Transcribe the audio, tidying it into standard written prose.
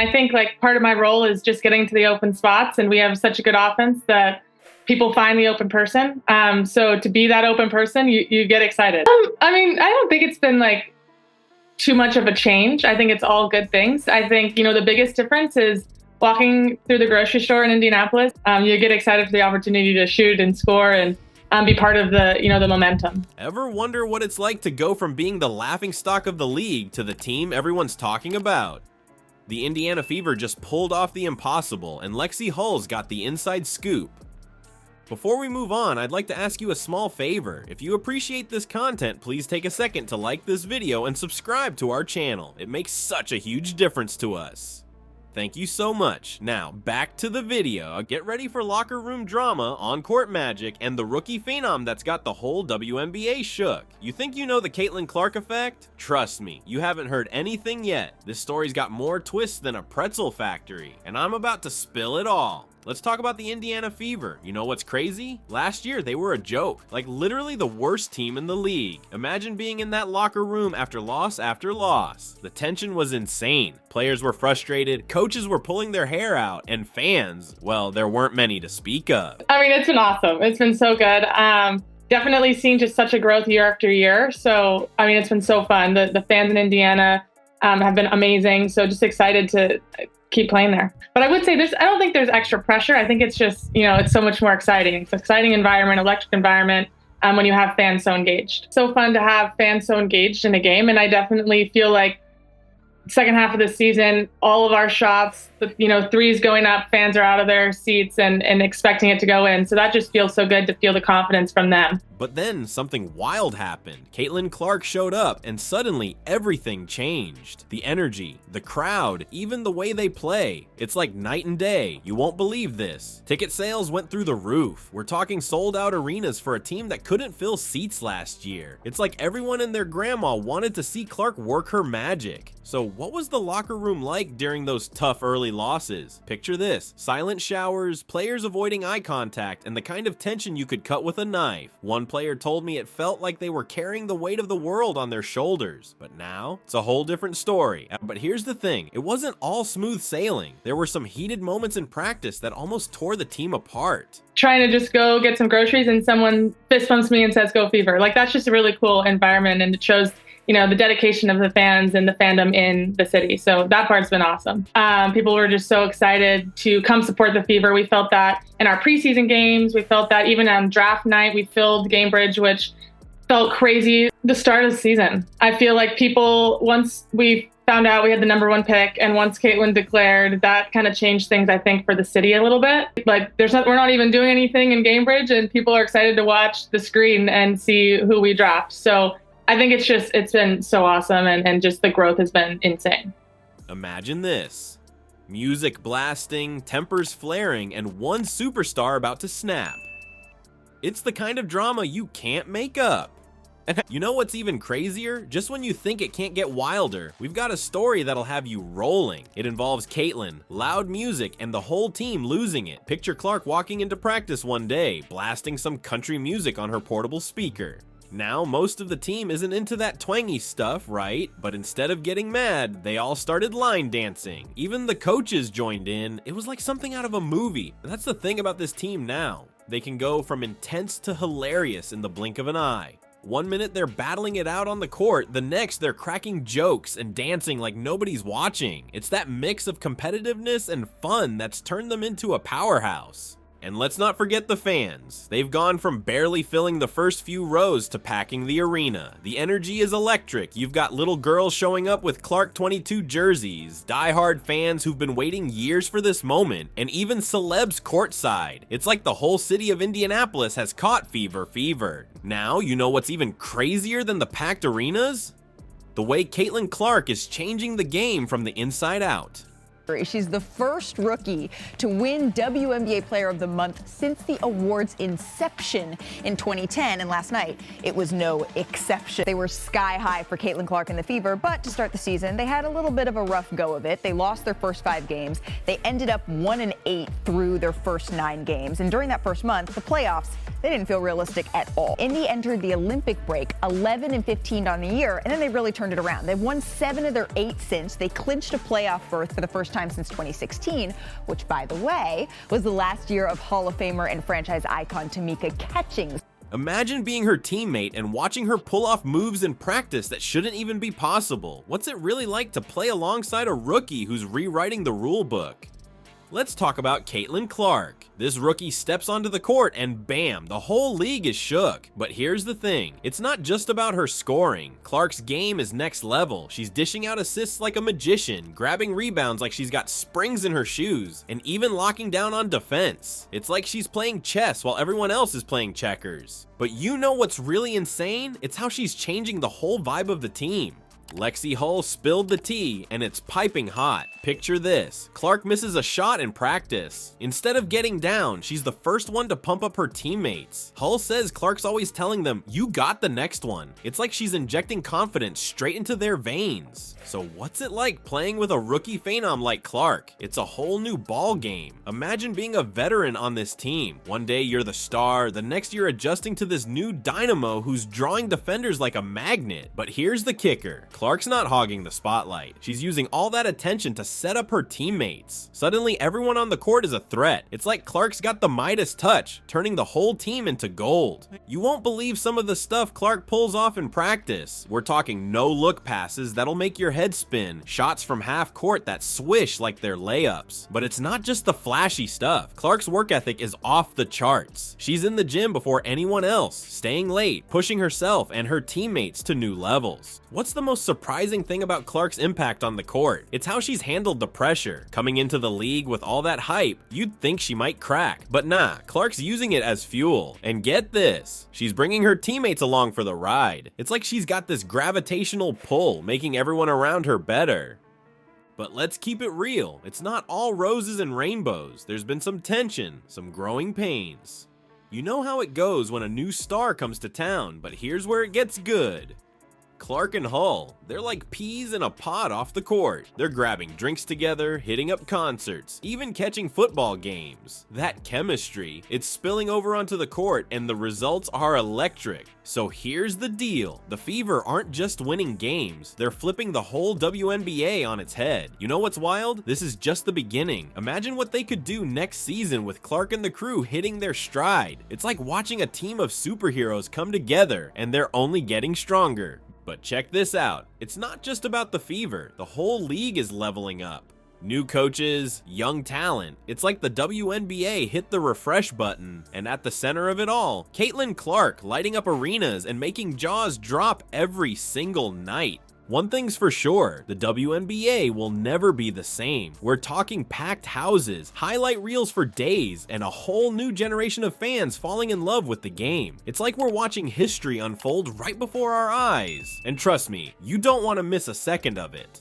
I think like part of my role is just getting to the open spots, and we have such a good offense that people find the open person. So to be that open person, you get excited. I mean, I don't think it's been like too much of a change. I think it's all good things. I think, the biggest difference is walking through the grocery store in Indianapolis. You get excited for the opportunity to shoot and score and be part of the momentum. Ever wonder what it's like to go from being the laughingstock of the league to the team everyone's talking about? The Indiana Fever just pulled off the impossible, and Lexie Hull's got the inside scoop. Before we move on, I'd like to ask you a small favor. If you appreciate this content, please take a second to like this video and subscribe to our channel. It makes such a huge difference to us. Thank you so much. Now, back to the video. Get ready for locker room drama, on-court magic, and the rookie phenom that's got the whole WNBA shook. You think you know the Caitlin Clark effect? Trust me, you haven't heard anything yet. This story's got more twists than a pretzel factory, and I'm about to spill it all. Let's talk about the Indiana Fever. You know what's crazy? Last year, they were a joke. Like literally the worst team in the league. Imagine being in that locker room after loss after loss. The tension was insane. Players were frustrated, coaches were pulling their hair out, and fans, well, there weren't many to speak of. I mean, it's been awesome. It's been so good. Definitely seen just such a growth year after year. So, I mean, it's been so fun. The fans in Indiana have been amazing. So just excited to keep playing there. But I would say I don't think there's extra pressure. I think it's just, it's so much more exciting. It's an exciting environment, electric environment, when you have fans so engaged. So fun to have fans so engaged in a game. And I definitely feel like second half of the season, all of our shots, threes going up, fans are out of their seats and expecting it to go in. So that just feels so good to feel the confidence from them. But then something wild happened. Caitlin Clark showed up and suddenly everything changed. The energy, the crowd, even the way they play. It's like night and day. You won't believe this. Ticket sales went through the roof. We're talking sold out arenas for a team that couldn't fill seats last year. It's like everyone and their grandma wanted to see Clark work her magic. So what was the locker room like during those tough early losses? Picture this: silent showers, players avoiding eye contact, and the kind of tension you could cut with a knife. One player told me it felt like they were carrying the weight of the world on their shoulders. But now, it's a whole different story. But here's the thing, it wasn't all smooth sailing. There were some heated moments in practice that almost tore the team apart. Trying to just go get some groceries and someone fist bumps me and says, "Go Fever." Like, that's just a really cool environment, and it shows the dedication of the fans and the fandom in the city. So that part's been awesome. People were just so excited to come support the Fever. We felt that in our preseason games. We felt that even on draft night, we filled Gamebridge, which felt crazy. The start of the season, I feel like people, once we found out we had the #1 pick and once Caitlin declared, that kind of changed things, I think, for the city a little bit. Like we're not even doing anything in Gamebridge and people are excited to watch the screen and see who we draft. So I think it's been so awesome, and just the growth has been insane. Imagine this: music blasting, tempers flaring, and one superstar about to snap. It's the kind of drama you can't make up. And you know what's even crazier? Just when you think it can't get wilder, we've got a story that'll have you rolling. It involves Caitlin, loud music, and the whole team losing it. Picture Clark walking into practice one day, blasting some country music on her portable speaker. Now, most of the team isn't into that twangy stuff, right? But instead of getting mad, they all started line dancing. Even the coaches joined in. It was like something out of a movie. And that's the thing about this team now. They can go from intense to hilarious in the blink of an eye. One minute they're battling it out on the court, the next they're cracking jokes and dancing like nobody's watching. It's that mix of competitiveness and fun that's turned them into a powerhouse. And let's not forget the fans. They've gone from barely filling the first few rows to packing the arena. The energy is electric. You've got little girls showing up with Clark 22 jerseys, diehard fans who've been waiting years for this moment, and even celebs courtside. It's like the whole city of Indianapolis has caught fever. Now, you know what's even crazier than the packed arenas? The way Caitlin Clark is changing the game from the inside out. She's the first rookie to win WNBA Player of the Month since the award's inception in 2010, and last night it was no exception. They were sky high for Caitlin Clark and the Fever, but to start the season, they had a little bit of a rough go of it. They lost their first 5 games. They ended up 1-8 through their first 9 games, and during that first month, the playoffs, they didn't feel realistic at all. Indy entered the Olympic break 11-15 on the year, and then they really turned it around. They've won 7 of their 8 since. They clinched a playoff berth for the first time time since 2016, which, by the way, was the last year of Hall of Famer and franchise icon Tamika Catchings. Imagine being her teammate and watching her pull off moves in practice that shouldn't even be possible. What's it really like to play alongside a rookie who's rewriting the rule book? Let's talk about Caitlin Clark. This rookie steps onto the court and bam, the whole league is shook. But here's the thing, it's not just about her scoring. Clark's game is next level. She's dishing out assists like a magician, grabbing rebounds like she's got springs in her shoes, and even locking down on defense. It's like she's playing chess while everyone else is playing checkers. But you know what's really insane? It's how she's changing the whole vibe of the team. Lexie Hull spilled the tea, and it's piping hot. Picture this, Clark misses a shot in practice. Instead of getting down, she's the first one to pump up her teammates. Hull says Clark's always telling them, "You got the next one." It's like she's injecting confidence straight into their veins. So what's it like playing with a rookie phenom like Clark? It's a whole new ball game. Imagine being a veteran on this team. One day you're the star, the next you're adjusting to this new dynamo who's drawing defenders like a magnet. But here's the kicker. Clark's not hogging the spotlight. She's using all that attention to set up her teammates. Suddenly, everyone on the court is a threat. It's like Clark's got the Midas touch, turning the whole team into gold. You won't believe some of the stuff Clark pulls off in practice. We're talking no-look passes that'll make your head spin, shots from half court that swish like they're layups. But it's not just the flashy stuff. Clark's work ethic is off the charts. She's in the gym before anyone else, staying late, pushing herself and her teammates to new levels. What's the most surprising thing about Clark's impact on the court? It's how she's handled the pressure. Coming into the league with all that hype, you'd think she might crack. But nah, Clark's using it as fuel. And get this, she's bringing her teammates along for the ride. It's like she's got this gravitational pull, making everyone around her better. But let's keep it real. It's not all roses and rainbows. There's been some tension, some growing pains. You know how it goes when a new star comes to town, but here's where it gets good. Clark and Hull, they're like peas in a pod off the court. They're grabbing drinks together, hitting up concerts, even catching football games. That chemistry, it's spilling over onto the court and the results are electric. So here's the deal. The Fever aren't just winning games, they're flipping the whole WNBA on its head. You know what's wild? This is just the beginning. Imagine what they could do next season with Clark and the crew hitting their stride. It's like watching a team of superheroes come together and they're only getting stronger. But check this out, it's not just about the Fever, the whole league is leveling up. New coaches, young talent, it's like the WNBA hit the refresh button, and at the center of it all, Caitlin Clark lighting up arenas and making jaws drop every single night. One thing's for sure, the WNBA will never be the same. We're talking packed houses, highlight reels for days, and a whole new generation of fans falling in love with the game. It's like we're watching history unfold right before our eyes. And trust me, you don't want to miss a second of it.